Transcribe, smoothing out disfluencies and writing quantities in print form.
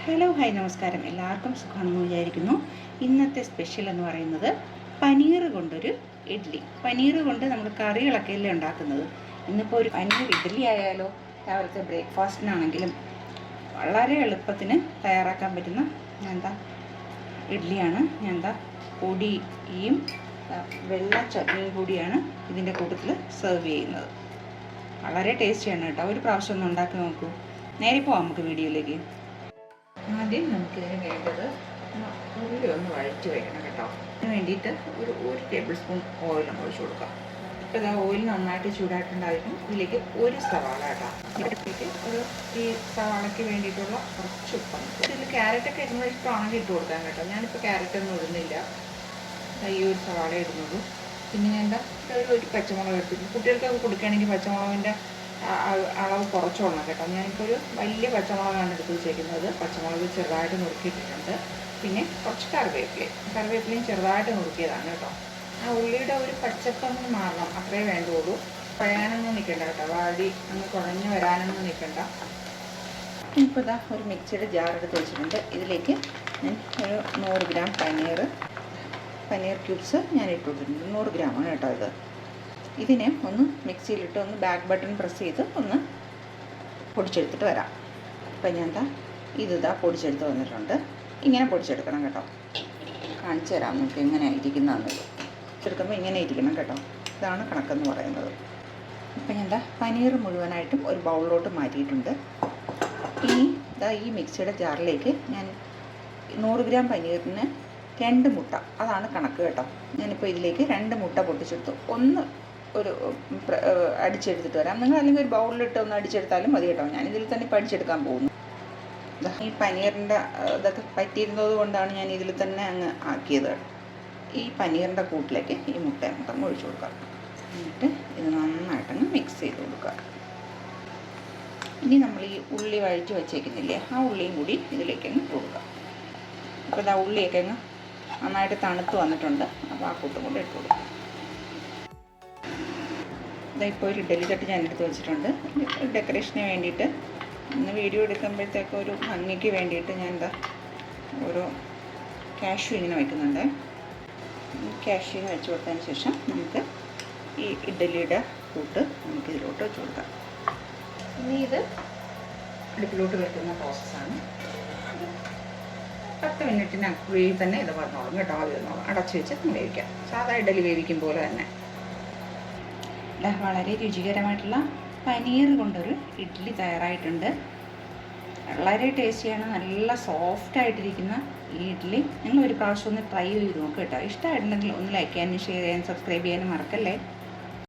Hello hi നമസ്കാരം. എല്ലാവർക്കും സുഖമാണെന്ന് വിചാരിക്കുന്നു. ഇന്നത്തെ സ്പെഷ്യൽ എന്ന് പറയുന്നത് പനീർ കൊണ്ടൊരു ഇഡ്ഡലി. പനീർ കൊണ്ട് നമ്മൾ കറികളൊക്കെ അല്ലേ ഉണ്ടാക്കുന്നത്. ഇന്നിപ്പോൾ ഒരു പനീർ ഇഡ്ഡലി ആയാലോ, രാവിലത്തെ ബ്രേക്ക്ഫാസ്റ്റിനാണെങ്കിലും വളരെ എളുപ്പത്തിന് തയ്യാറാക്കാൻ പറ്റുന്ന ഇഡ്ഡലിയാണ്. പൊടിയും വെള്ള ചട്നിയും കൂടിയാണ് ഇതിൻ്റെ കൂട്ടത്തിൽ സെർവ് ചെയ്യുന്നത്. വളരെ ടേസ്റ്റിയാണ് കേട്ടോ. ഒരു പ്രാവശ്യം ഒന്ന് ഉണ്ടാക്കി നോക്കൂ. നേരെ പോവാം നമുക്ക് വീഡിയോയിലേക്ക്. ആദ്യം നമുക്കിതിന് വേണ്ടത് ഉള്ളി ഒന്ന് വഴറ്റി വയ്ക്കണം കേട്ടോ. അതിന് വേണ്ടിയിട്ട് ഒരു ടേബിൾ സ്പൂൺ ഓയിൽ നമ്മൾ ഒഴിച്ച് കൊടുക്കാം. ഇപ്പോൾ ഇതാ ഓയിൽ നന്നായിട്ട് ചൂടായിട്ടുണ്ടായിരിക്കും. ഇതിലേക്ക് ഒരു സവാള കേട്ടോ. ഇതിലേക്ക് ഈ സവാളയ്ക്ക് വേണ്ടിയിട്ടുള്ള കുറച്ച് ഉപ്പാണ്. ഇതിൽ ക്യാരറ്റൊക്കെ ഇടുന്നത് ഇഷ്ടമാണെങ്കിൽ ഇട്ട് കൊടുക്കാൻ കേട്ടോ. ഞാനിപ്പോൾ ക്യാരറ്റൊന്നും ഇടുന്നില്ല. ഈ ഒരു സവാള ഇടുന്നുള്ളൂ. പിന്നെ ഞാൻ ഒരു പച്ചമുളക് എടുത്തിട്ട് കുട്ടികൾക്കൊക്കെ കൊടുക്കുകയാണെങ്കിൽ പച്ചമുളകിൻ്റെ അളവ് കുറച്ചോളണം കേട്ടോ. ഞാനിപ്പോൾ ഒരു വലിയ പച്ചമുളകാണ് എടുത്ത് വെച്ചേക്കുന്നത്. പച്ചമുളക് ചെറുതായിട്ട് നുറുക്കിയിട്ടിട്ടുണ്ട്. പിന്നെ കുറച്ച് കറിവേപ്പിലയും ചെറുതായിട്ട് നുറുക്കിയതാണ് കേട്ടോ. ആ ഉള്ളിയുടെ ഒരു പച്ചപ്പൊന്ന് മാറണം, അത്രേ വേണ്ടുള്ളൂ. കുഴയാനൊന്നും നിൽക്കണ്ട കേട്ടോ. വാടി അങ്ങ് കുഴഞ്ഞ് വരാനൊന്നും നിൽക്കണ്ട. ഇപ്പോൾ ഇതാ ഒരു മിക്സിയുടെ ജാർ എടുത്ത് വെച്ചിട്ടുണ്ട്. ഇതിലേക്ക് ഞാൻ ഒരു 100 ഗ്രാം പനീർ ക്യൂബ്സ് ഞാൻ ഇട്ട് കൊടുത്തിട്ടുണ്ട്. 100 ഗ്രാമാണ് കേട്ടോ ഇത്. ഇതിനെ ഒന്ന് മിക്സിയിലിട്ട് ഒന്ന് ബാക്ക് ബട്ടൺ പ്രസ് ചെയ്ത് ഒന്ന് പൊടിച്ചെടുത്തിട്ട് വരാം. ഇപ്പം ഞാൻ പൊടിച്ചെടുത്ത് വന്നിട്ടുണ്ട്. ഇങ്ങനെ പൊടിച്ചെടുക്കണം കേട്ടോ. കാണിച്ചു തരാം നമുക്ക് എങ്ങനെയാണ് ഇരിക്കുന്നതെന്നത്. എടുക്കുമ്പോൾ ഇങ്ങനെ ഇരിക്കണം കേട്ടോ. ഇതാണ് കണക്കെന്ന് പറയുന്നത്. ഇപ്പം ഞാൻ പനീർ മുഴുവനായിട്ടും ഒരു ബൗളിലോട്ട് മാറ്റിയിട്ടുണ്ട്. ഇനി ഈ മിക്സിയുടെ ജാറിലേക്ക് ഞാൻ 100 ഗ്രാം പനീറിന് 2 മുട്ട, അതാണ് കണക്ക് കേട്ടോ. ഞാനിപ്പോൾ ഇതിലേക്ക് 2 മുട്ട പൊട്ടിച്ചെടുത്തു. ഒന്ന് അടിച്ചെടുത്തിട്ട് വരാം. നിങ്ങൾ അല്ലെങ്കിൽ ഒരു ബൗളിലിട്ട് ഒന്ന് അടിച്ചെടുത്താലും മതി കേട്ടോ. ഞാനിതിൽ തന്നെ ഇപ്പോൾ അടിച്ചെടുക്കാൻ പോകുന്നു. ഈ പനീറിൻ്റെ ഇതൊക്കെ പറ്റിയിരുന്നത് കൊണ്ടാണ് ഞാൻ ഇതിൽ തന്നെ അങ്ങ് ആക്കിയത്. ഈ പനീറിൻ്റെ കൂട്ടിലേക്ക് ഈ മുട്ട മൊത്തം ഒഴിച്ചു കൊടുക്കാം. എന്നിട്ട് ഇത് നന്നായിട്ടങ്ങ് മിക്സ് ചെയ്ത് കൊടുക്കുക. ഇനി നമ്മൾ ഈ ഉള്ളി വഴറ്റി വച്ചേക്കുന്നില്ലേ, ആ ഉള്ളിയും കൂടി ഇതിലേക്ക് അങ്ങ് കൊടുക്കുക. അപ്പോൾ ഉള്ളിയൊക്കെ അങ്ങ് നന്നായിട്ട് തണുത്ത് വന്നിട്ടുണ്ട്. അപ്പോൾ ആ കൂട്ടും കൂടെ ഇട്ട് കൊടുക്കുക. ഇപ്പോൾ ഒരു ഇഡ്ഡലി തട്ട് ഞാൻ എടുത്ത് വെച്ചിട്ടുണ്ട്. ഡെക്കറേഷന് വേണ്ടിയിട്ട് ഇന്ന് വീഡിയോ എടുക്കുമ്പോഴത്തേക്ക് ഒരു ഭംഗിക്ക് വേണ്ടിയിട്ട് ഞാൻ ഓരോ കാഷ്യൂ ഇങ്ങനെ വയ്ക്കുന്നുണ്ട്. കാഷ്യൂന് വെച്ച് കൊടുത്തതിന് ശേഷം നമുക്ക് ഈ ഇഡ്ഡലിയുടെ കൂട്ട് നമുക്ക് ഇതിലോട്ട് വെച്ച് കൊടുക്കാം. ഇനി ഇത് അടുപ്പിലോട്ട് വെക്കുന്ന പ്രോസസ്സാണ്. 10 മിനിറ്റിനുള്ളിൽ തന്നെ ഇത് പറഞ്ഞോളും കേട്ടോ. ആദ്യം അടച്ച് വെച്ച് വേവിക്കാം. സാധാ ഇഡ്ഡലി വേവിക്കും പോലെ തന്നെ. വളരെ രുചികരമായിട്ടുള്ള പനീർ കൊണ്ടൊരു ഇഡ്ഡലി തയ്യാറായിട്ടുണ്ട്. വളരെ ടേസ്റ്റിയാണ്. നല്ല സോഫ്റ്റായിട്ടിരിക്കുന്ന ഈ ഇഡ്ഡലി നിങ്ങൾ ഒരു പ്രാവശ്യം ഒന്ന് ട്രൈ ചെയ്ത് നോക്കുക കേട്ടോ. ഇഷ്ടമായിട്ടുണ്ടെങ്കിൽ ഒന്ന് ലൈക്ക് ചെയ്യാനും ഷെയർ ചെയ്യാനും സബ്സ്ക്രൈബ് ചെയ്യാനും മറക്കല്ലേ.